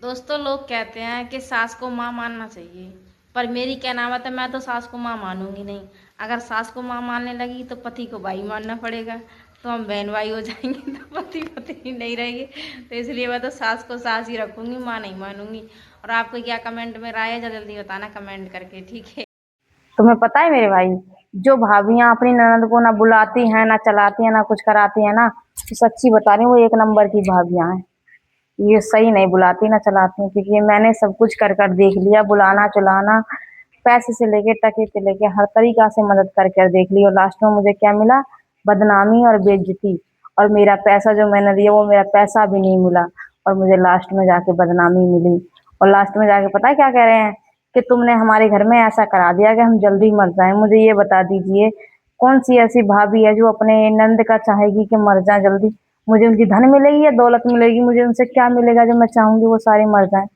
दोस्तों, लोग कहते हैं कि सास को माँ मानना चाहिए, पर मेरी क्या नामत है, मैं तो सास को माँ मानूंगी नहीं। अगर सास को माँ मानने लगी तो पति को भाई मानना पड़ेगा, तो हम बहन भाई हो जाएंगे तो पति पत्नी नहीं रहेंगे। तो इसलिए मैं तो सास को सास ही रखूंगी, माँ नहीं मानूंगी। और आपको क्या कमेंट में राय है, जल्दी बताना कमेंट करके, ठीक है। तुम्हें पता है मेरे भाई, जो भाभियां अपनी ननद को ना बुलाती हैं, ना चलाती हैं, ना कुछ कराती हैं ना, तो सच्ची बता रही हूँ, वो एक नंबर की भाभियां हैं। ये सही नहीं बुलाती ना चलाती हैं, क्योंकि मैंने सब कुछ कर कर देख लिया, बुलाना चलाना, पैसे से लेके टके से लेके हर तरीका से मदद कर कर देख ली, और लास्ट में मुझे क्या मिला? बदनामी और बेइज्जती। और मेरा पैसा जो मैंने दिया वो मेरा पैसा भी नहीं मिला, और मुझे लास्ट में जाके बदनामी मिली। और लास्ट में जाके पता है क्या कह रहे हैं? कि तुमने हमारे घर में ऐसा करा दिया कि हम जल्दी मर जाएं। मुझे ये बता दीजिए, कौन सी ऐसी भाभी है जो अपने नंद का चाहेगी कि मर जाए जल्दी? मुझे उनकी धन मिलेगी या दौलत मिलेगी? मुझे उनसे क्या मिलेगा जो मैं चाहूंगी वो सारे मर जाए?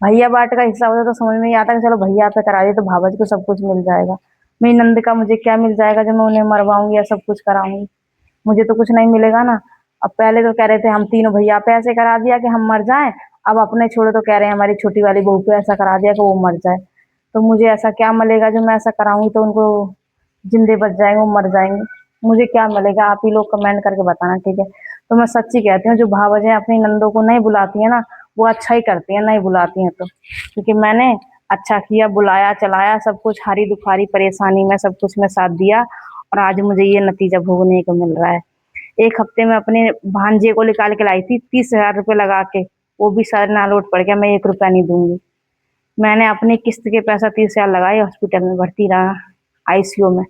भैया बाट का हिस्सा होता तो समझ में नहीं आता कि चलो भैया पे करा दिए तो भाभज को सब कुछ मिल जाएगा। मेरी नंद का मुझे क्या मिल जाएगा जब मैं उन्हें मरवाऊंगी या सब कुछ कराऊंगी? मुझे तो कुछ नहीं मिलेगा ना। अब पहले तो कह रहे थे हम तीनों भैया पे ऐसे करा दिया कि हम मर जाएं, अब अपने छोड़ो तो कह रहे हैं हमारी छोटी वाली बहू पे ऐसा करा दिया कि वो मर जाए। तो मुझे ऐसा क्या मिलेगा जो मैं ऐसा कराऊंगी तो उनको जिंदे बच जाएंगे, वो मर जाएंगे? मुझे क्या मिलेगा? आप ही लोग कमेंट करके बताना, ठीक है। तो मैं सच्ची कहती हूँ, जो भावजें अपनी नंदों को नहीं बुलाती है ना, वो अच्छा ही करती है नहीं बुलाती हैं तो। क्योंकि मैंने अच्छा किया, बुलाया चलाया, सब कुछ हारी दुखारी परेशानी में सब कुछ में साथ दिया, और आज मुझे ये नतीजा भोगने को मिल रहा है। एक हफ्ते में अपने भांजे को निकाल के लाई थी 30,000 रुपये लगा के, वो भी सर ना लौट पड़ गया, मैं 1 रुपया नहीं दूंगी। मैंने अपनी किस्त के पैसा 30,000 लगाए, हॉस्पिटल में भर्ती रहा, आईसीयू में।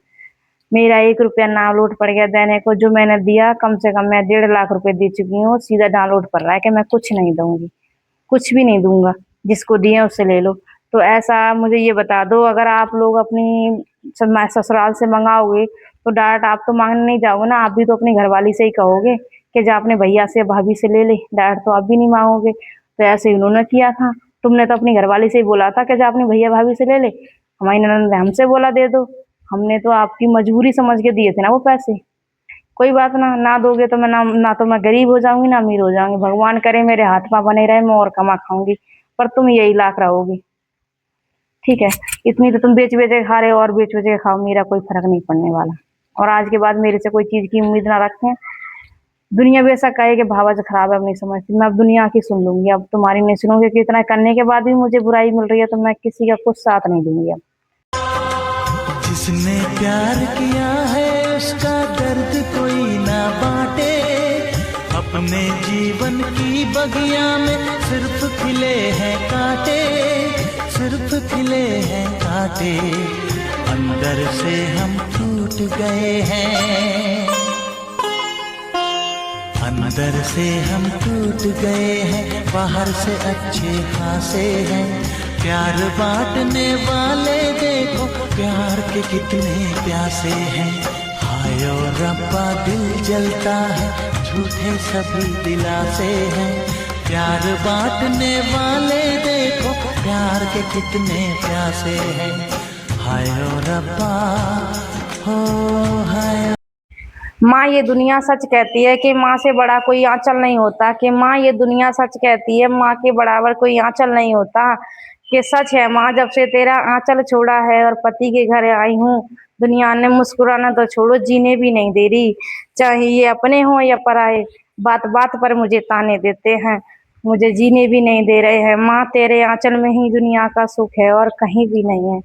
मेरा 1 रुपया डाउनलोड पड़ गया देने को, जो मैंने दिया कम से कम मैं 1.5 लाख रुपए दे चुकी हूँ, सीधा डाउनलोड पड़ रहा है कि मैं कुछ नहीं दूंगी, कुछ भी नहीं दूंगा, जिसको दिए उससे ले लो। तो ऐसा मुझे ये बता दो, अगर आप लोग अपनी ससुराल से मंगाओगे तो डायरेक्ट आप तो मांगने नहीं जाओगे ना, आप भी तो अपनी घरवाली से ही कहोगे कि जा अपने भैया से भाभी से ले ले, डायरेक्ट तो आप भी नहीं मांगोगे। तो ऐसे ही उन्होंने किया था। तुमने तो अपनी घरवाली से ही बोला था कि जा अपने भैया भाभी से ले ले, हमारी ननद ने हमसे बोला दे दो। हमने तो आपकी मजबूरी समझ के दिए थे ना वो पैसे। कोई बात ना, ना दोगे तो मैं ना, ना तो मैं गरीब हो जाऊंगी ना अमीर हो जाऊंगी, भगवान करे मेरे हाथ पाँव बने रहे, मैं और कमा खाऊंगी, पर तुम यही लाख रहोगी, ठीक है। इतनी तो तुम बेच बेच के खा रहे हो, और बेच बेच के खाओ, मेरा कोई फर्क नहीं पड़ने वाला। और आज के बाद मेरे से कोई चीज की उम्मीद ना रखें। दुनिया भी ऐसा कहे कि भावज खराब है, अब नहीं समझती, मैं अब दुनिया की सुन लूंगी, अब तुम्हारी नहीं सुनूंगी, कि इतना करने के बाद भी मुझे बुराई मिल रही है तो मैं किसी का कुछ साथ नहीं दूंगी अब। जिसने प्यार किया है उसका दर्द कोई ना बांटे, अपने जीवन की बगिया में सिर्फ खिले हैं कांटे, सिर्फ खिले हैं कांटे। अंदर से हम टूट गए हैं, अंदर से हम टूट गए हैं, बाहर से अच्छे खासे हैं। प्यार बांटने वाले देखो प्यार के कितने प्यासे हैं। हाय ओ रब्बा दिल जलता है, झूठे सभी दिलासे हैं। प्यार बांटने वाले देखो प्यार के कितने प्यासे हैं। हाय ओ रब्बा, हो हाय। माँ ये दुनिया सच कहती है कि माँ से बड़ा कोई आंचल नहीं होता, कि माँ ये दुनिया सच कहती है माँ के बराबर कोई आंचल नहीं होता। कि सच है माँ, जब से तेरा आंचल छोड़ा है और पति के घर आई हूँ, दुनिया ने मुस्कुराना तो छोड़ो, जीने भी नहीं दे रही। चाहे ये अपने हो या पराए, बात बात पर मुझे ताने देते हैं, मुझे जीने भी नहीं दे रहे हैं। माँ तेरे आंचल में ही दुनिया का सुख है और कहीं भी नहीं है।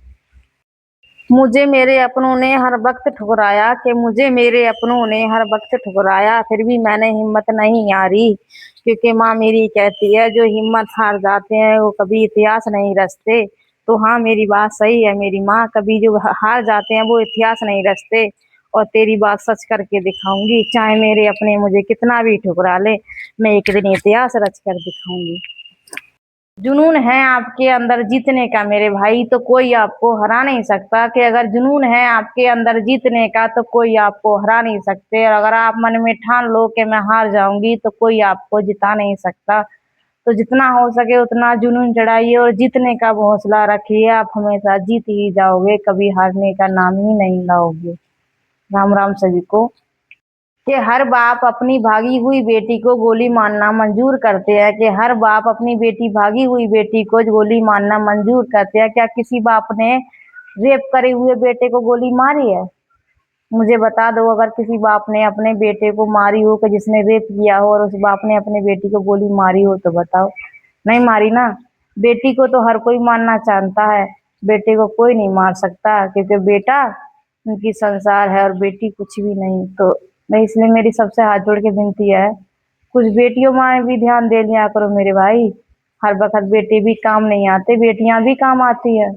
मुझे मेरे अपनों ने हर वक्त ठुकराया, कि मुझे मेरे अपनों ने हर वक्त ठुकराया, फिर भी मैंने हिम्मत नहीं हारी। क्योंकि माँ मेरी कहती है जो हिम्मत हार जाते हैं वो कभी इतिहास नहीं रचते। तो हाँ, मेरी बात सही है, मेरी माँ, कभी जो हार जाते हैं वो इतिहास नहीं रचते। और तेरी बात सच करके दिखाऊंगी, चाहे मेरे अपने मुझे कितना भी ठुकरा ले, मैं एक दिन इतिहास रच कर दिखाऊंगी। जुनून है आपके अंदर जीतने का मेरे भाई, तो कोई आपको हरा नहीं सकता। कि अगर जुनून है आपके अंदर जीतने का तो कोई आपको हरा नहीं सकते। और अगर आप मन में ठान लो कि मैं हार जाऊंगी तो कोई आपको जिता नहीं सकता। तो जितना हो सके उतना जुनून चढ़ाइए और जीतने का हौसला रखिए, आप हमेशा जीत ही जाओगे, कभी हारने का नाम ही नहीं लाओगे। राम राम सभी को। कि हर बाप अपनी भागी हुई बेटी को गोली मारना मंजूर करते हैं, कि हर बाप अपनी भागी हुई बेटी को गोली मारना मंजूर करते हैं। क्या किसी बाप ने रेप करे हुए बेटे को गोली मारी है? मुझे बता दो, अगर किसी बाप ने अपने बेटे को मारी हो, कि जिसने रेप किया हो और उस बाप ने अपने बेटी को गोली मारी हो, तो बताओ। नहीं मारी ना। बेटी को तो हर कोई मारना चाहता है, बेटे को कोई नहीं मार सकता, क्योंकि बेटा उनकी संसार है और बेटी कुछ भी नहीं। तो मैं इसलिए मेरी सबसे हाथ जोड़ के विनती है, कुछ बेटियों में भी ध्यान दे लिया करो मेरे भाई। हर वक्त बेटे भी काम नहीं आते, बेटियां भी काम आती है।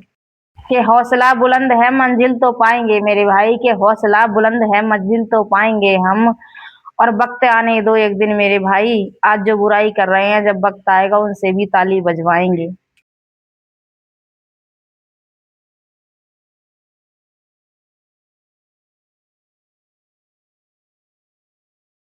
कि हौसला बुलंद है मंजिल तो पाएंगे मेरे भाई, के हौसला बुलंद है मंजिल तो पाएंगे हम। और वक्त आने दो एक दिन मेरे भाई, आज जो बुराई कर रहे हैं जब वक्त आएगा उनसे भी ताली बजवाएंगे।